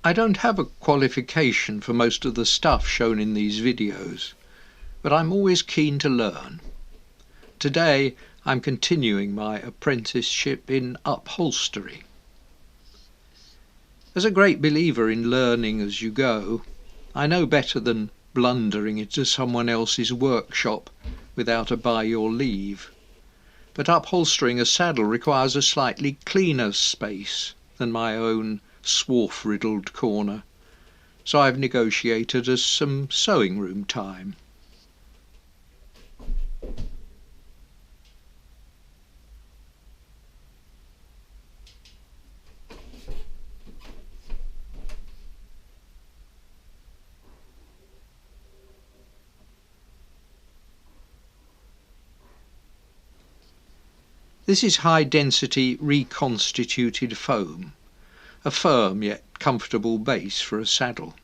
I don't have a qualification for most of the stuff shown in these videos, but I'm always keen to learn. Today I'm continuing my apprenticeship in upholstery. As a great believer in learning as you go, I know better than blundering into someone else's workshop without a by your leave. But upholstering a saddle requires a slightly cleaner space than my own swarf-riddled corner, so I've negotiated as some sewing room time. This is high-density reconstituted foam, a firm yet comfortable base for a saddle.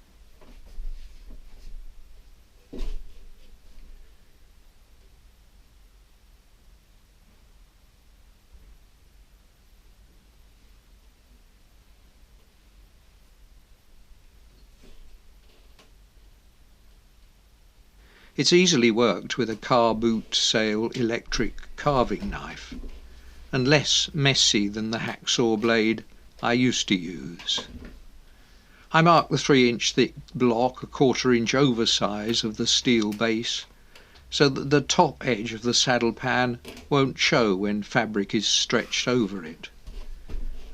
It's easily worked with a car boot sail electric carving knife, and less messy than the hacksaw blade I used to use. I mark the 3-inch thick block, a 1/4 inch oversize of the steel base, so that the top edge of the saddle pan won't show when fabric is stretched over it.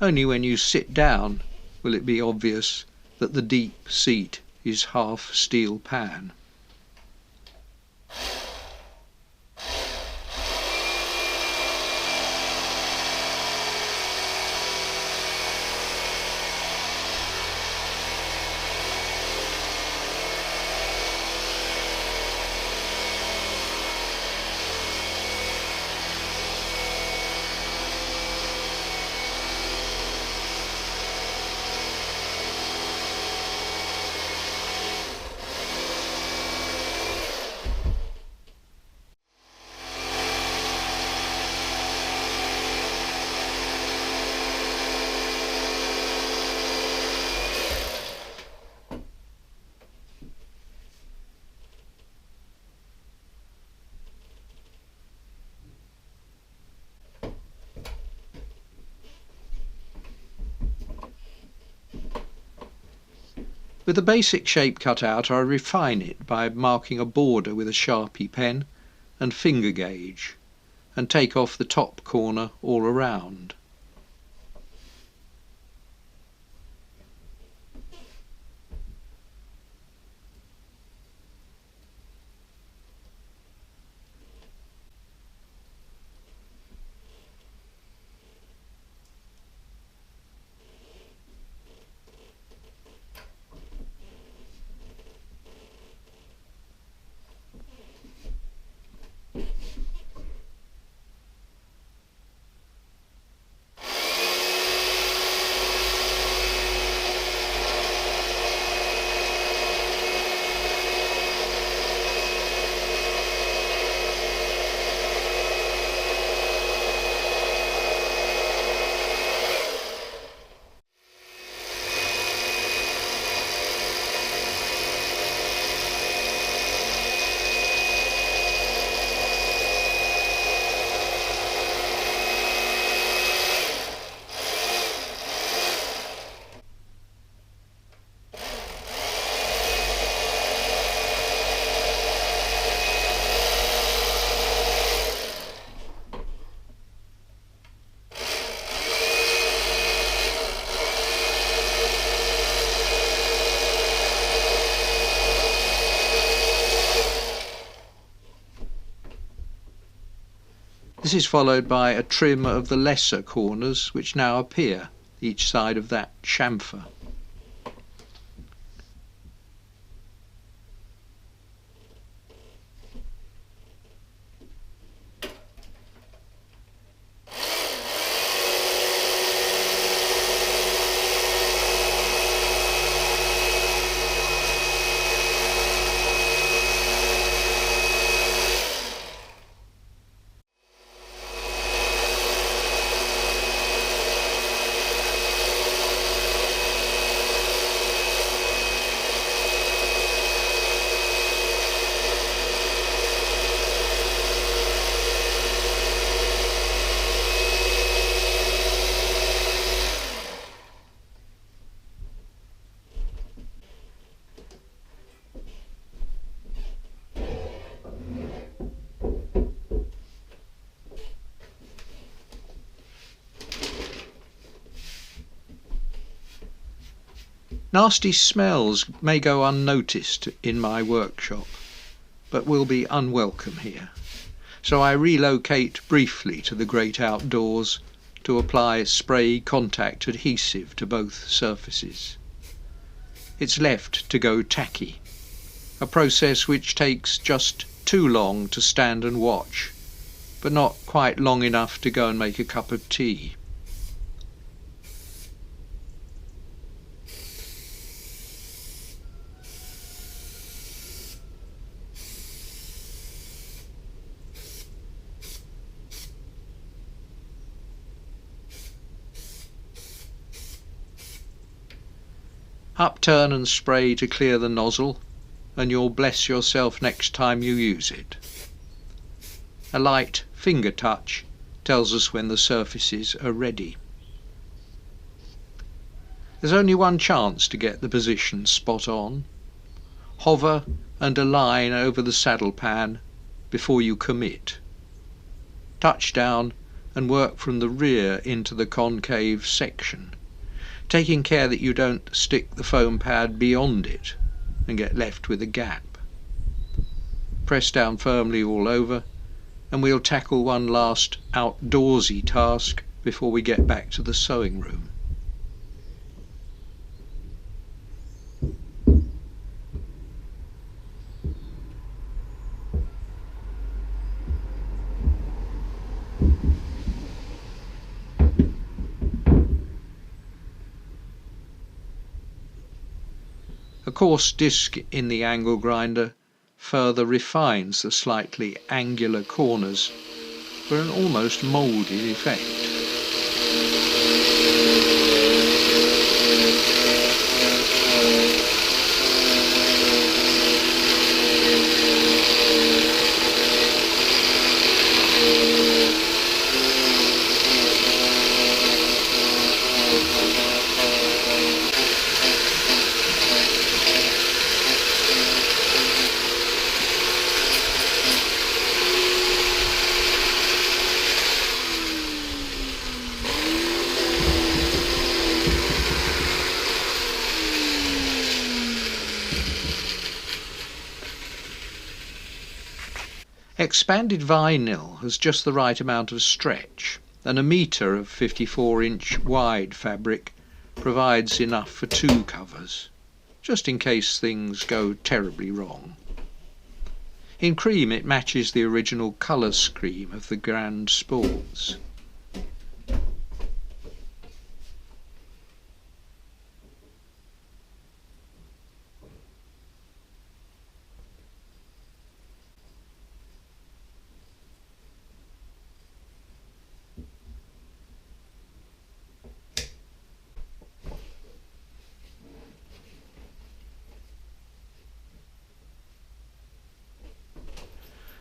Only when you sit down will it be obvious that the deep seat is half steel pan. With the basic shape cut out, I refine it by marking a border with a Sharpie pen and finger gauge, and take off the top corner all around. This is followed by a trim of the lesser corners, which now appear each side of that chamfer. Nasty smells may go unnoticed in my workshop, but will be unwelcome here. So I relocate briefly to the great outdoors to apply spray contact adhesive to both surfaces. It's left to go tacky, a process which takes just too long to stand and watch, but not quite long enough to go and make a cup of tea. Upturn and spray to clear the nozzle, and you'll bless yourself next time you use it. A light finger touch tells us when the surfaces are ready. There's only one chance to get the position spot on. Hover and align over the saddle pan before you commit. Touch down and work from the rear into the concave section, taking care that you don't stick the foam pad beyond it and get left with a gap. Press down firmly all over, and we'll tackle one last outdoorsy task before we get back to the sewing room. A coarse disc in the angle grinder further refines the slightly angular corners for an almost moulded effect. Expanded vinyl has just the right amount of stretch, and a metre of 54-inch wide fabric provides enough for 2 covers, just in case things go terribly wrong. In cream it matches the original colour scheme of the Grand Sports.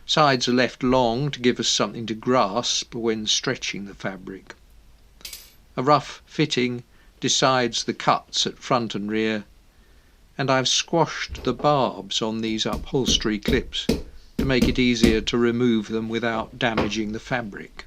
Sides are left long to give us something to grasp when stretching the fabric. A rough fitting decides the cuts at front and rear, and I've squashed the barbs on these upholstery clips to make it easier to remove them without damaging the fabric.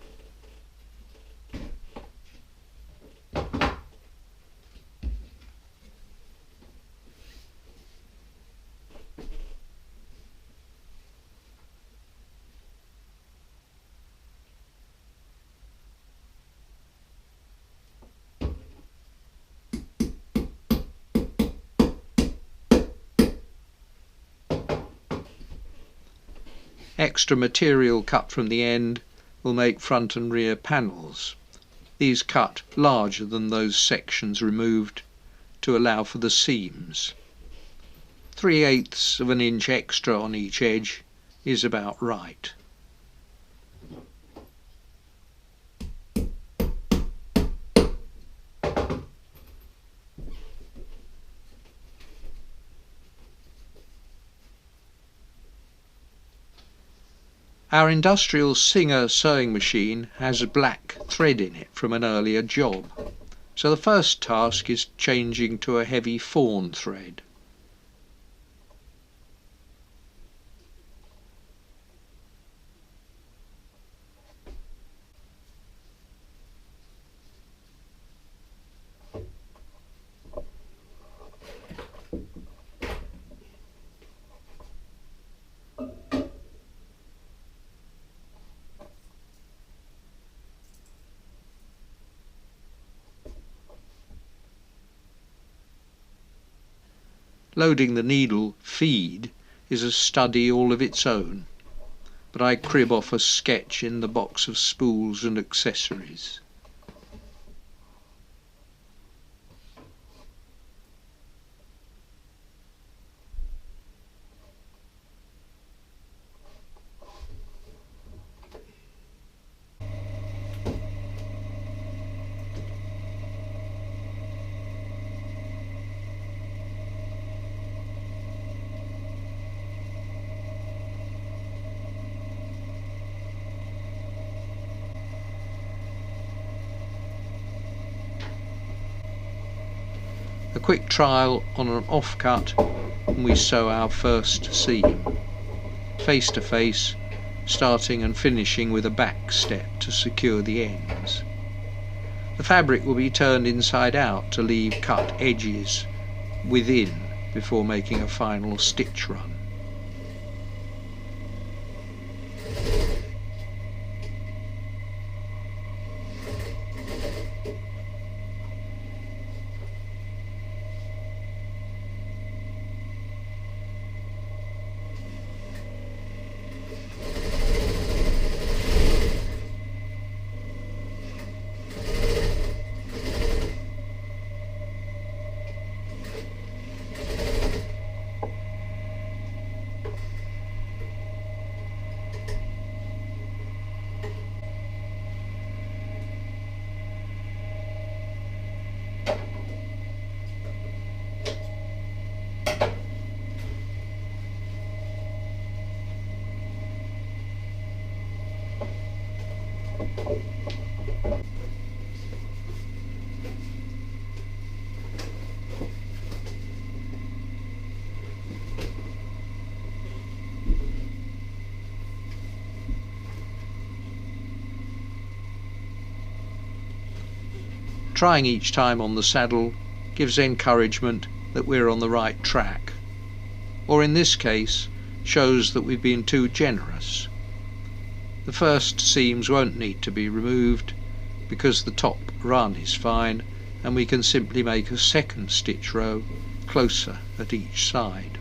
Extra material cut from the end will make front and rear panels. These cut larger than those sections removed to allow for the seams. 3/8 of an inch extra on each edge is about right. Our industrial Singer sewing machine has black thread in it from an earlier job, so the first task is changing to a heavy fawn thread. Loading the needle feed is a study all of its own, but I crib off a sketch in the box of spools and accessories. A quick trial on an offcut and we sew our first seam, face to face, starting and finishing with a back step to secure the ends. The fabric will be turned inside out to leave cut edges within before making a final stitch run. Trying each time on the saddle gives encouragement that we're on the right track, or in this case shows that we've been too generous. The first seams won't need to be removed because the top run is fine, and we can simply make a second stitch row closer at each side.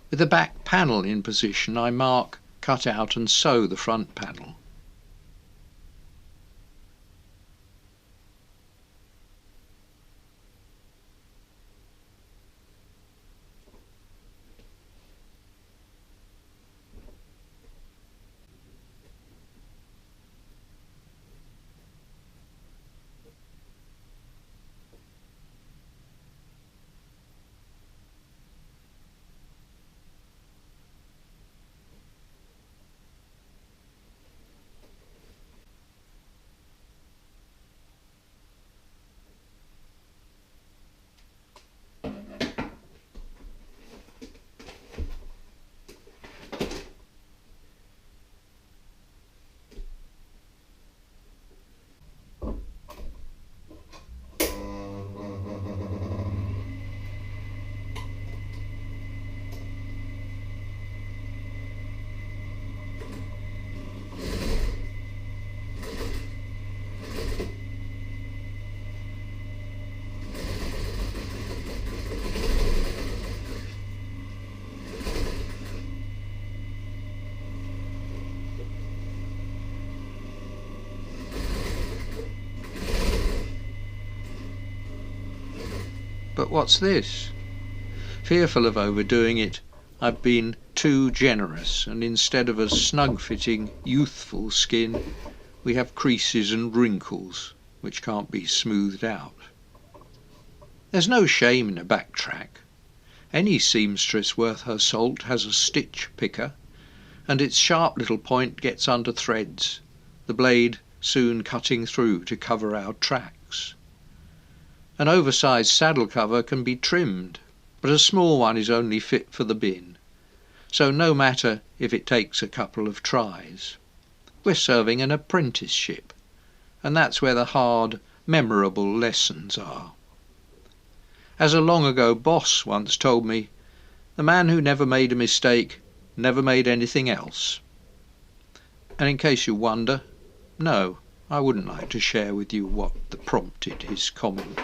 With the back panel in position, I mark, cut out and sew the front panel. But what's this? Fearful of overdoing it, I've been too generous, and instead of a snug-fitting, youthful skin, we have creases and wrinkles, which can't be smoothed out. There's no shame in a back-track. Any seamstress worth her salt has a stitch picker, and its sharp little point gets under threads, the blade soon cutting through to cover our tracks. An oversized saddle cover can be trimmed, but a small one is only fit for the bin, so no matter if it takes a couple of tries. We're serving an apprenticeship, and that's where the hard, memorable lessons are. As a long-ago boss once told me, the man who never made a mistake never made anything else. And in case you wonder, no, I wouldn't like to share with you what prompted his comment.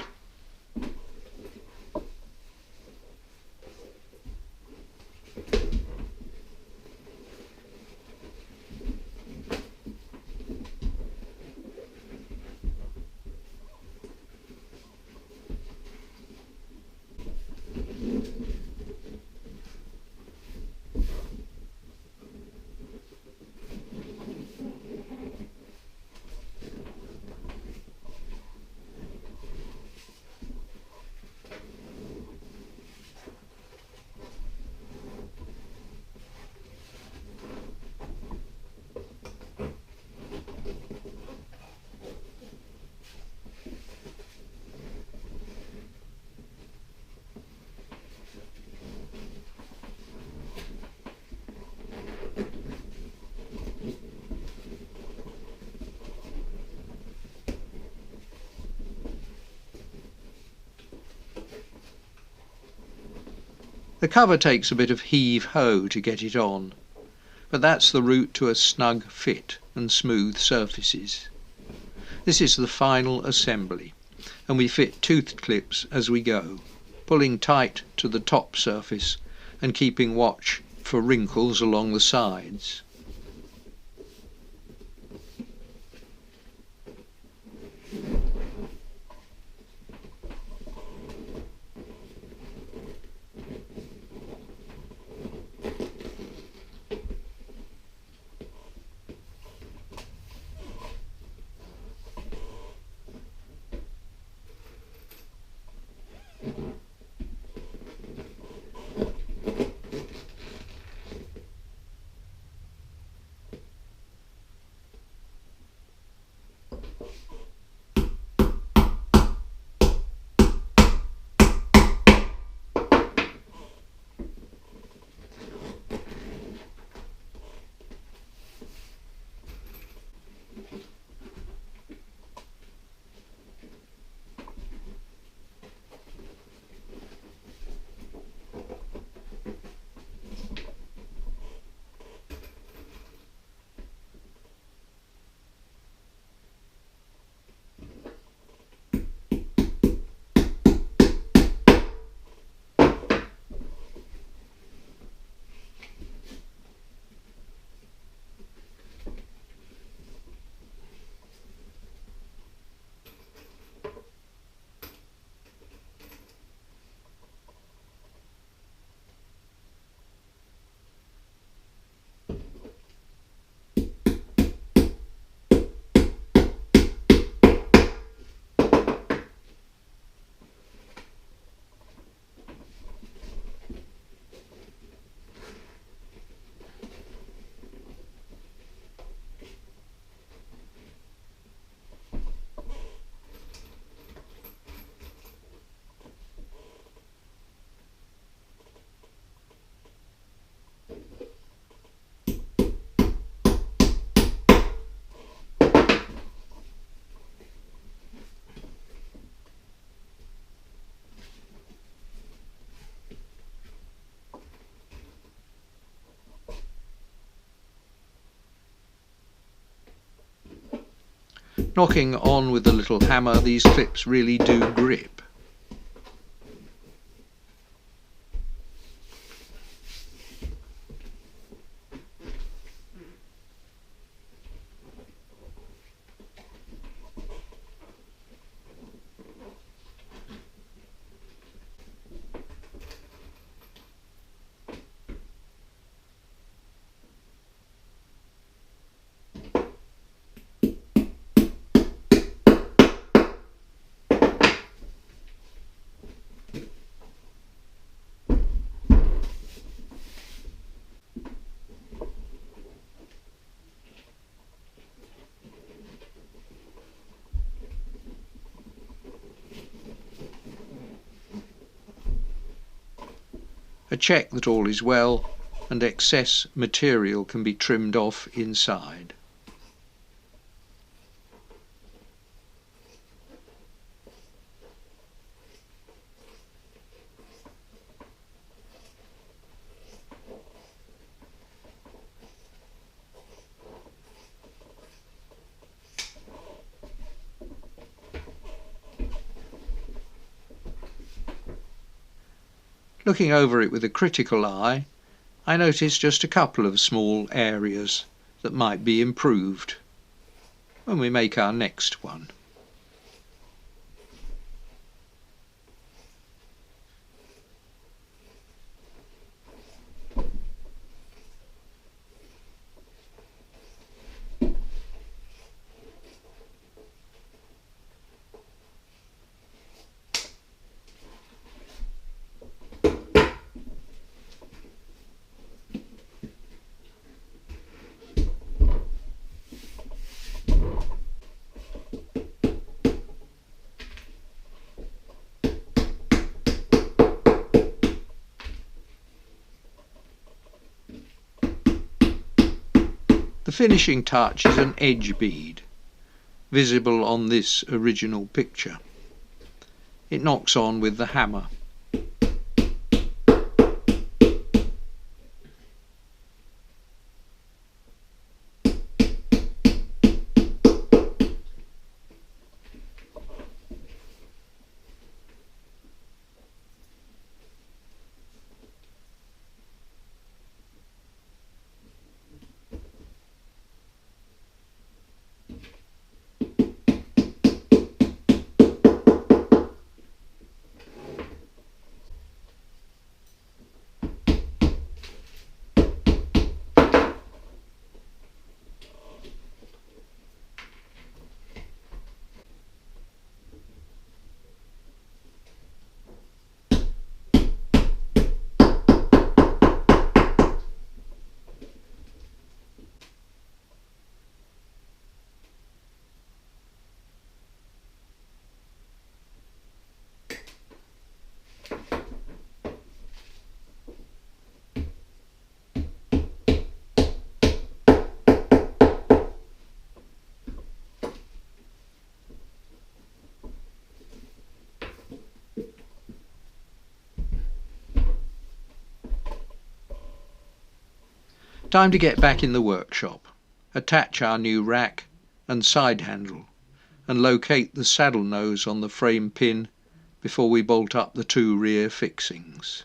The cover takes a bit of heave-ho to get it on, but that's the route to a snug fit and smooth surfaces. This is the final assembly, and we fit toothed clips as we go, pulling tight to the top surface and keeping watch for wrinkles along the sides. Knocking on with a little hammer, these clips really do grip. A check that all is well and excess material can be trimmed off inside. Looking over it with a critical eye, I notice just a couple of small areas that might be improved when we make our next one. The finishing touch is an edge bead, visible on this original picture. It knocks on with the hammer. Time to get back in the workshop, attach our new rack and side handle, and locate the saddle nose on the frame pin before we bolt up the two rear fixings.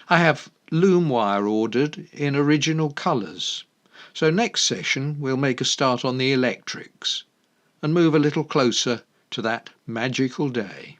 I have loom wire ordered in original colours, so next session we'll make a start on the electrics and move a little closer to that magical day.